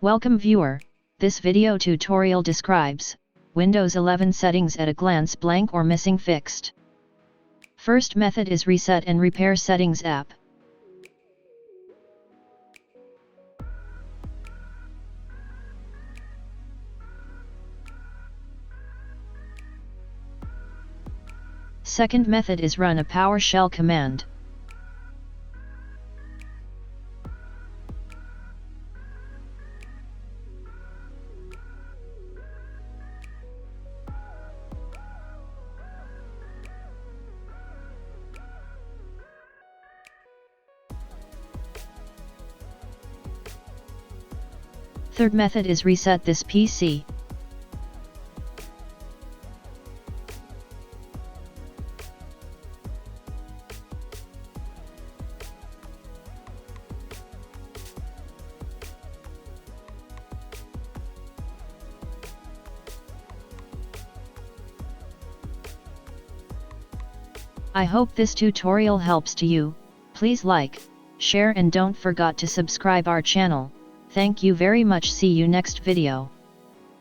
Welcome viewer, this video tutorial describes Windows 11 settings at a glance, blank or missing fixed. First method is Reset and Repair Settings app. Second method is run a PowerShell command. Third method is reset this PC. I hope this tutorial helps to you. Please like, share and don't forget to subscribe our channel. Thank you very much. See you next video.